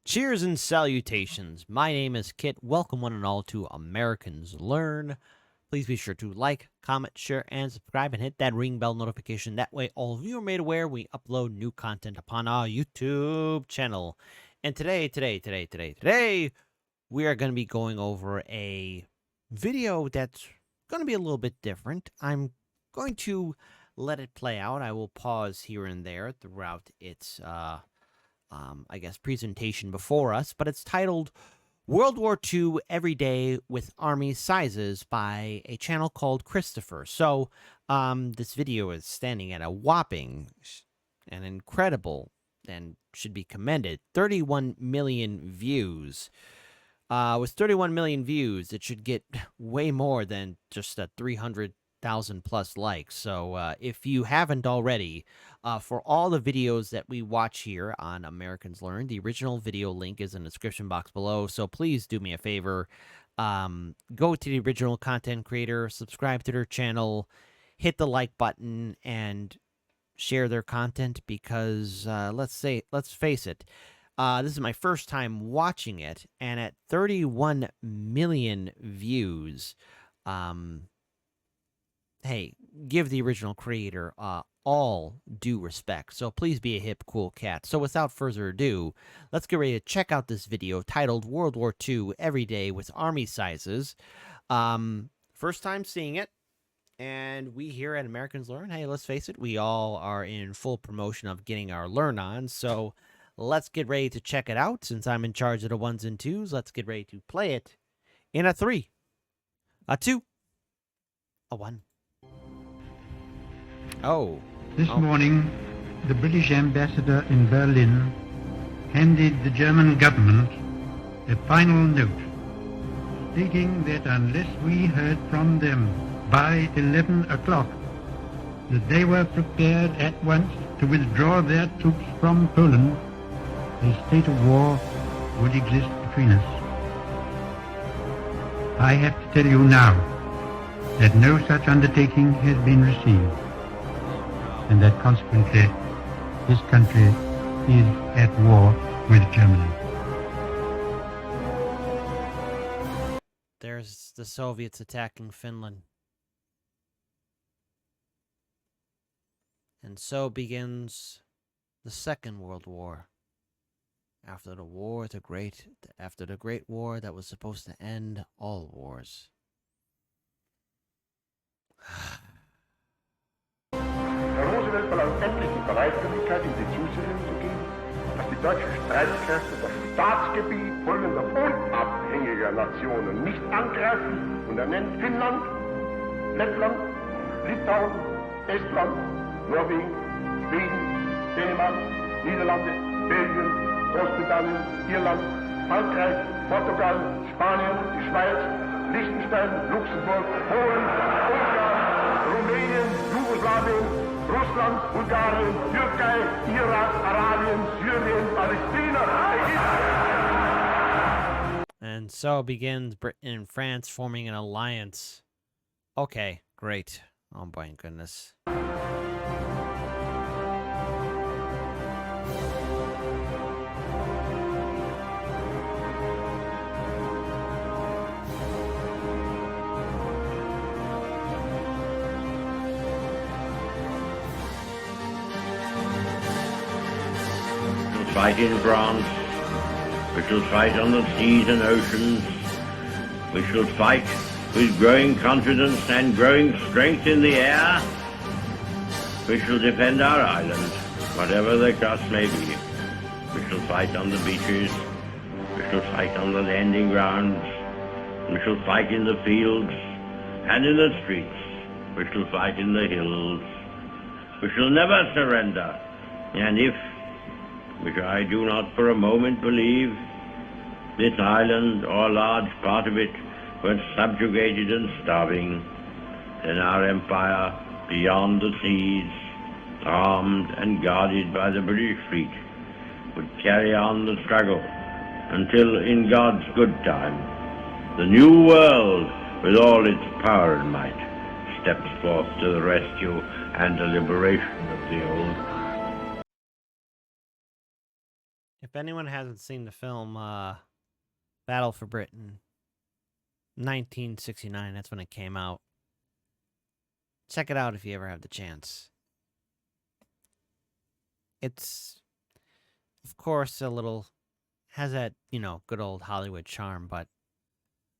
Cheers and salutations. My name is Kit. Welcome one and all to Americans Learn. Please be sure to like, comment, share, and subscribe and hit that ring bell notification. That way all of you are made aware we upload new content upon our YouTube channel. And today, we are going to be going over a video that's going to be a little bit different. I'm going to let it play out. I will pause here and there throughout its I guess, presentation before us, but it's titled World War II Every Day with Army Sizes by a channel called Christopher. So, this video is standing at a whopping and incredible and should be commended 31 million views. With 31 million views, it should get way more than just a 300,000 plus likes. So if you haven't already, for all the videos that we watch here on Americans Learn, the original video link is in the description box below. So please do me a favor. Go to the original content creator, subscribe to their channel, hit the like button, and share their content because let's face it, this is my first time watching it, and at 31 million views, hey, give the original creator all due respect. So please be a hip, cool cat. So without further ado, let's get ready to check out this video titled World War II Every Day with Army Sizes. First time seeing it. And we here at Americans Learn, hey, let's face it, we all are in full promotion of getting our Learn on. So let's get ready to check it out. Since I'm in charge of the ones and twos, let's get ready to play it in a 3, a 2, a 1. This morning, the British ambassador in Berlin handed the German government a final note stating that unless we heard from them by 11 o'clock, that they were prepared at once to withdraw their troops from Poland, a state of war would exist between us. I have to tell you now that no such undertaking has been received, and that consequently this country is at war with Germany. There's the Soviets attacking Finland. And so begins the Second World War. After the Great War that was supposed to end all wars. Herr Roosevelt verlangt endlich die Bereitwilligkeit, in die Zusicherung zu geben, dass die deutschen Streitkräfte das Staatsgebiet folgender unabhängiger Nationen nicht angreifen, und er nennt Finnland, Lettland, Litauen, Estland, Norwegen, Schweden, Dänemark, Niederlande, Belgien, Großbritannien, Irland, Frankreich, Portugal, Spanien, die Schweiz, Liechtenstein, Luxemburg, Polen, Ungarn, Rumänien, Jugoslawien, Russland, Bulgarien, Türkei, Irak, Arabien, Syrien, Palästina, Ägypten. And so begins Britain and France forming an alliance. Okay, great. Oh my goodness. Fight in France, we shall fight on the seas and oceans, we shall fight with growing confidence and growing strength in the air, we shall defend our island, whatever the cost may be. We shall fight on the beaches, we shall fight on the landing grounds, we shall fight in the fields and in the streets, we shall fight in the hills, we shall never surrender, and if, which I do not for a moment believe, this island or a large part of it were subjugated and starving, then our empire beyond the seas, armed and guarded by the British fleet, would carry on the struggle until, in God's good time, the new world, with all its power and might, steps forth to the rescue and the liberation of the old. If anyone hasn't seen the film Battle for Britain, 1969, that's when it came out. Check it out if you ever have the chance. It's, of course, a little, has that, good old Hollywood charm, but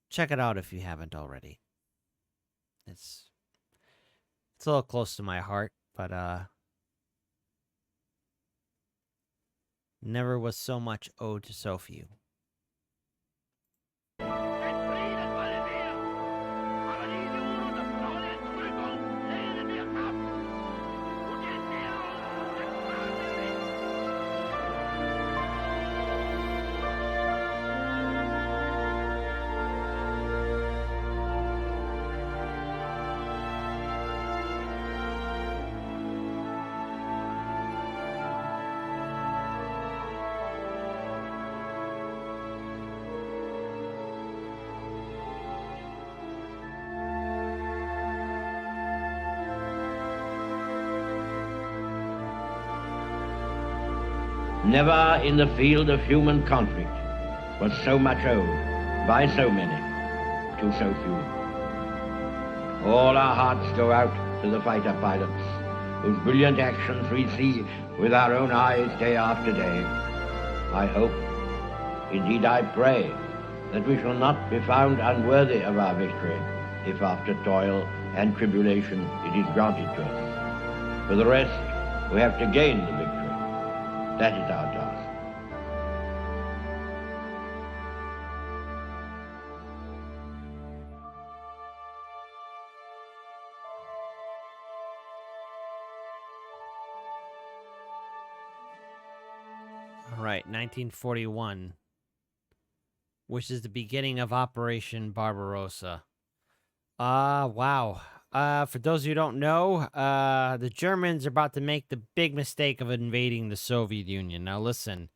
check it out if you haven't already. It's a little close to my heart, but never was so much owed to so few. Never in the field of human conflict was so much owed by so many to so few. All our hearts go out to the fighter pilots, whose brilliant actions we see with our own eyes day after day. I hope, indeed I pray, that we shall not be found unworthy of our victory if after toil and tribulation it is granted to us. For the rest, we have to gain the victory. That is our task. All right, 1941, which is the beginning of Operation Barbarossa. Wow. For those who don't know, the Germans are about to make the big mistake of invading the Soviet Union. Now listen,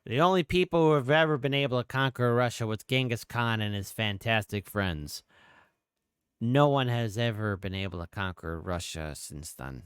the only people who have ever been able to conquer Russia was Genghis Khan and his fantastic friends. No one has ever been able to conquer Russia since then.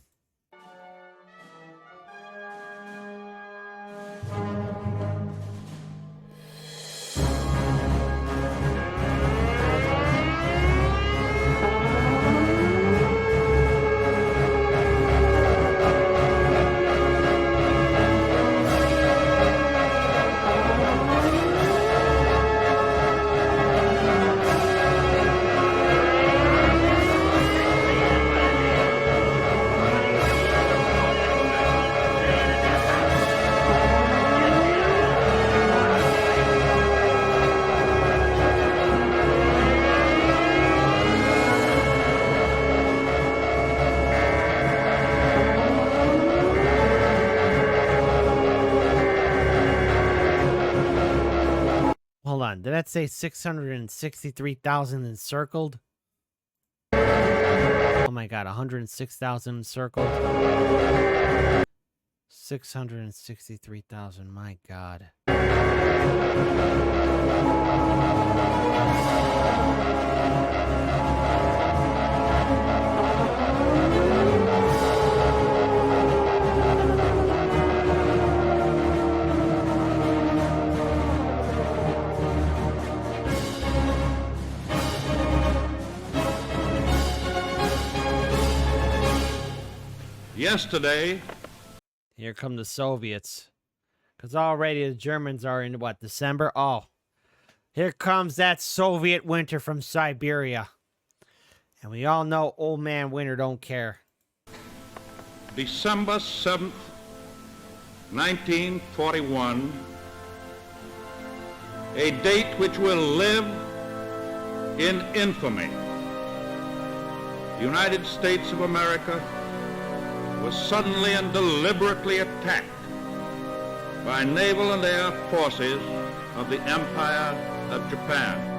Hold on, did that say 663,000 encircled? Oh my god, 106,000 encircled? 663,000, my god. Yesterday, Here come the Soviets. Because already the Germans are in, what, December? Oh, here comes that Soviet winter from Siberia. And we all know old man winter don't care. December 7th, 1941, a date which will live in infamy. The United States of America was suddenly and deliberately attacked by naval and air forces of the Empire of Japan.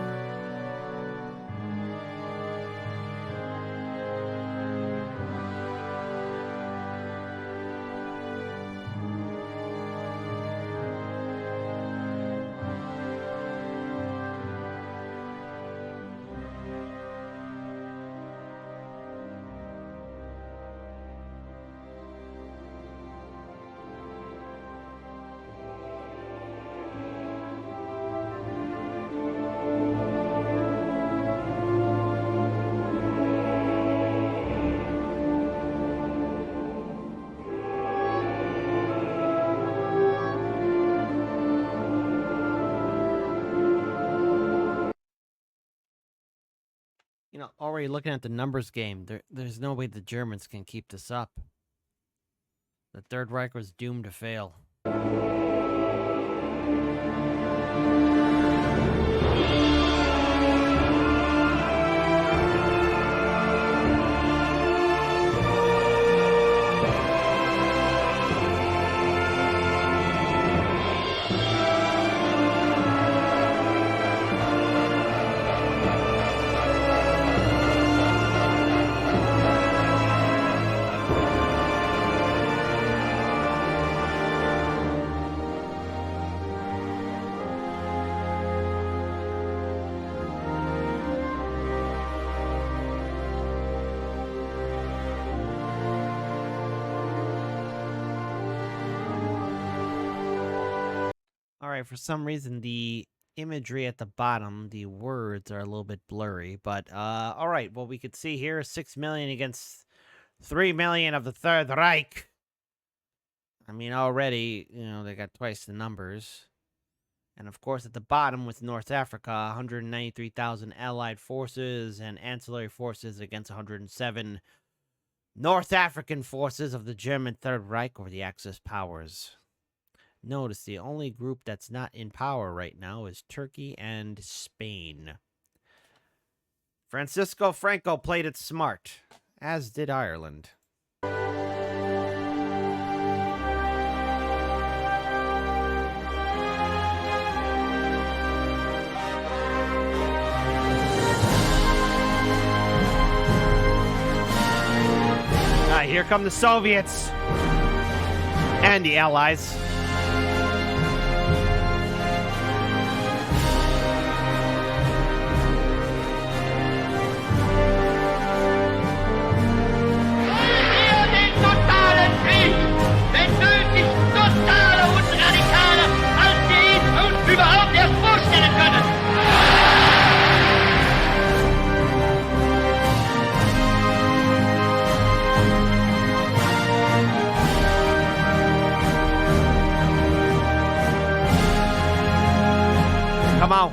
already looking at the numbers game, there's no way the Germans can keep this up. The Third Reich was doomed to fail. All right, for some reason, the imagery at the bottom, the words are a little bit blurry, but all right, what we could see here is 6 million against 3 million of the Third Reich. I mean, already, they got twice the numbers. And of course, at the bottom with North Africa, 193,000 Allied forces and ancillary forces against 107 North African forces of the German Third Reich or the Axis powers. Notice the only group that's not in power right now is Turkey and Spain. Francisco Franco played it smart, as did Ireland. Here come the Soviets and the Allies. Überhaupt erst vorstellen können. Come on.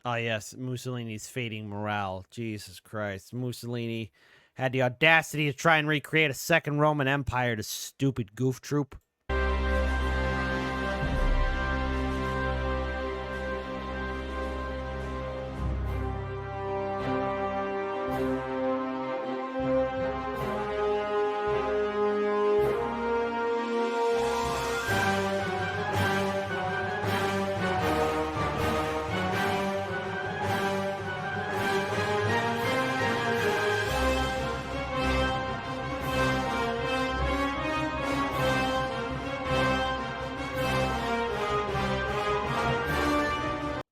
Oh, yes, Mussolini's fading morale. Jesus Christ. Mussolini had the audacity to try and recreate a second Roman Empire, the stupid goof troop.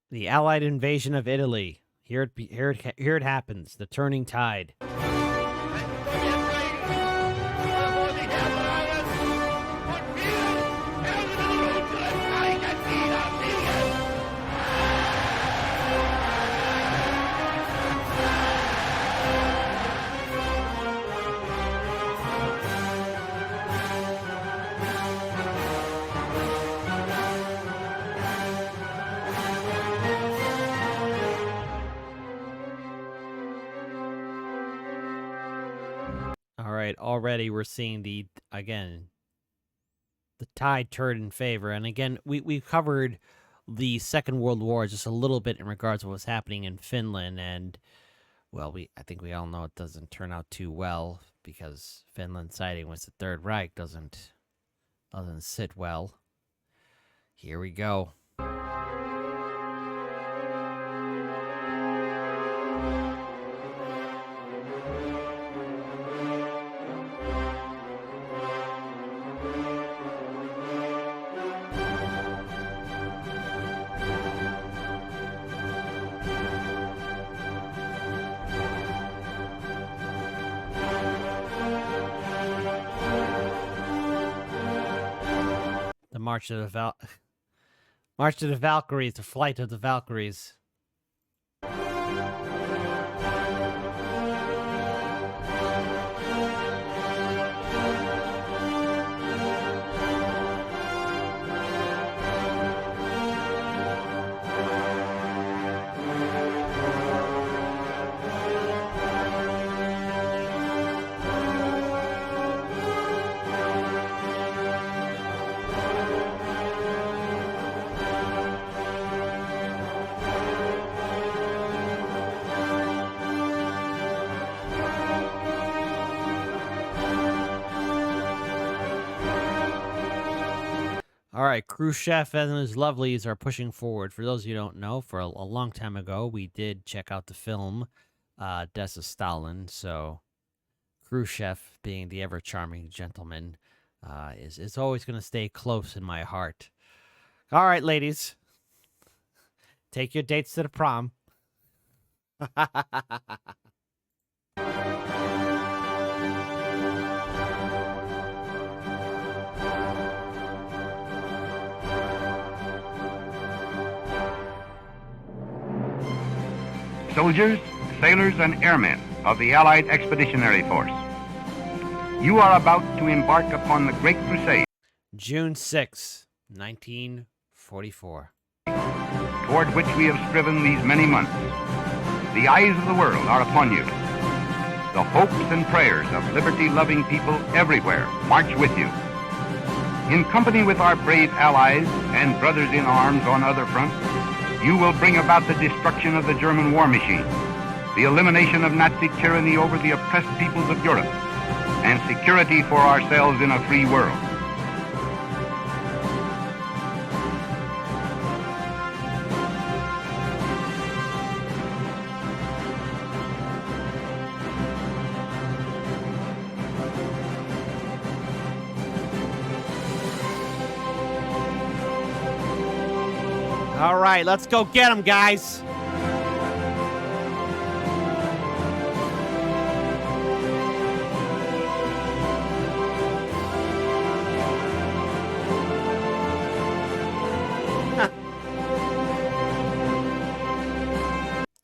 The Allied invasion of Italy. Here it happens. The turning tide. All right, already we're seeing the tide turn in favor. And again, we covered the Second World War just a little bit in regards to what was happening in Finland, and well, I think we all know it doesn't turn out too well because Finland siding with the Third Reich doesn't sit well. Here we go. March to the Valkyries, the flight of the Valkyries. right, Khrushchev and his lovelies are pushing forward. For those of you who don't know, for a long time ago, we did check out the film Death of Stalin. So Khrushchev, being the ever charming gentleman, is always going to stay close in my heart. All right, ladies, take your dates to the prom. Soldiers, sailors, and airmen of the Allied Expeditionary Force, you are about to embark upon the Great Crusade, June 6, 1944. toward which we have striven these many months. The eyes of the world are upon you. The hopes and prayers of liberty-loving people everywhere march with you. In company with our brave allies and brothers in arms on other fronts, you will bring about the destruction of the German war machine, the elimination of Nazi tyranny over the oppressed peoples of Europe, and security for ourselves in a free world. All right, let's go get them, guys.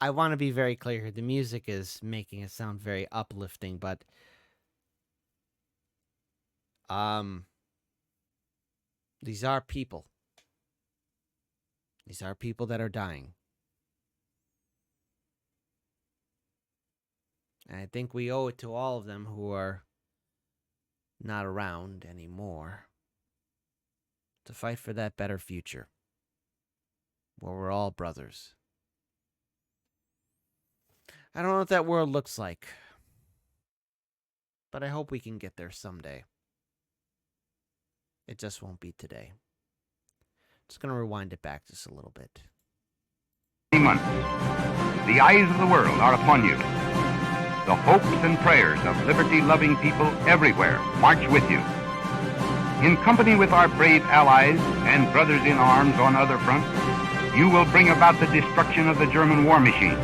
I want to be very clear. The music is making it sound very uplifting, but these are people. These are people that are dying. And I think we owe it to all of them who are not around anymore to fight for that better future where we're all brothers. I don't know what that world looks like, but I hope we can get there someday. It just won't be today. Just going to rewind it back just a little bit. Months. The eyes of the world are upon you. The hopes and prayers of liberty-loving people everywhere march with you. In company with our brave allies and brothers in arms on other fronts, you will bring about the destruction of the German war machine,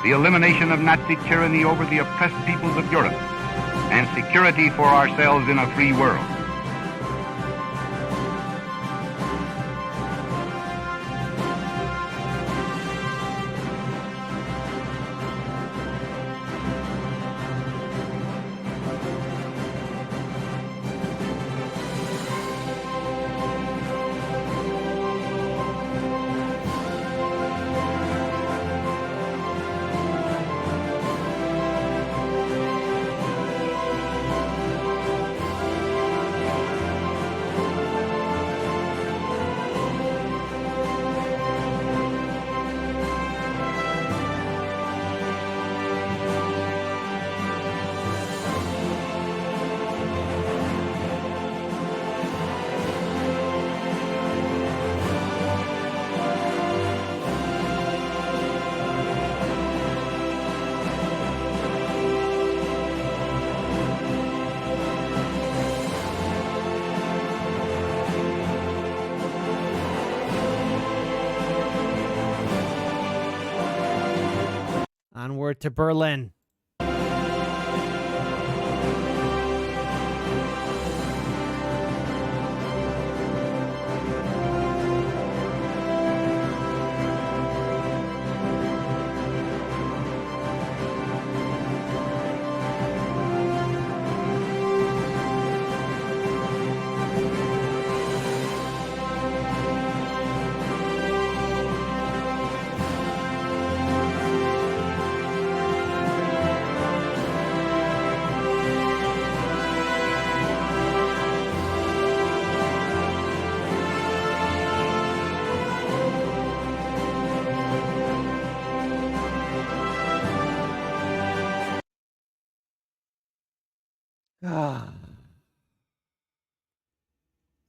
the elimination of Nazi tyranny over the oppressed peoples of Europe, and security for ourselves in a free world. Onward to Berlin.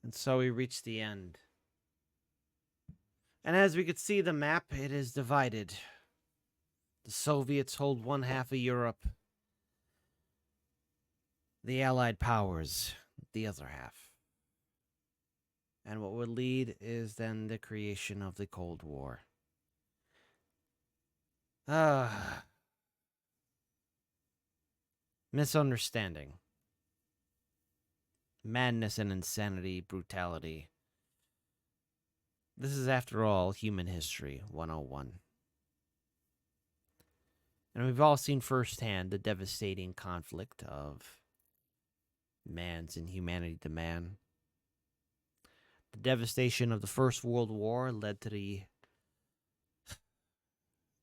And so we reach the end And as we could see the map, it is divided. The Soviets hold one half of Europe. The Allied powers, the other half. And what would lead is then the creation of the Cold War. Misunderstanding. Madness and insanity, brutality. This is, after all, human history 101. And we've all seen firsthand the devastating conflict of man's inhumanity to man. The devastation of the First World War led to the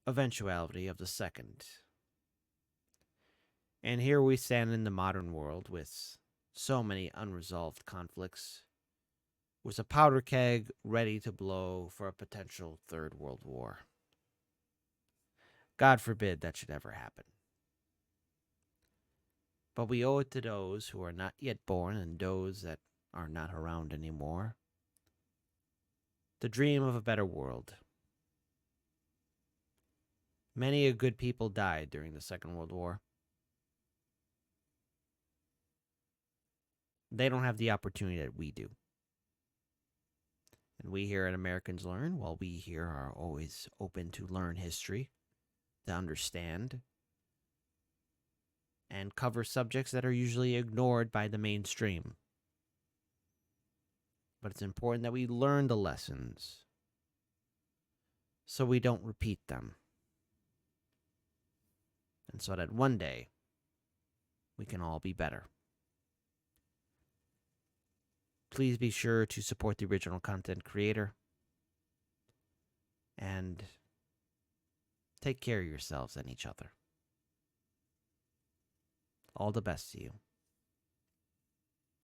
eventuality of the Second. And here we stand in the modern world with so many unresolved conflicts, with a powder keg ready to blow for a potential Third World War. God forbid that should ever happen. But we owe it to those who are not yet born and those that are not around anymore to dream of a better world. Many good people died during the Second World War. They don't have the opportunity that we do. And we here at Americans Learn, well, we here are always open to learn history, to understand, and cover subjects that are usually ignored by the mainstream. But it's important that we learn the lessons so we don't repeat them. And so that one day we can all be better. Please be sure to support the original content creator and take care of yourselves and each other. All the best to you.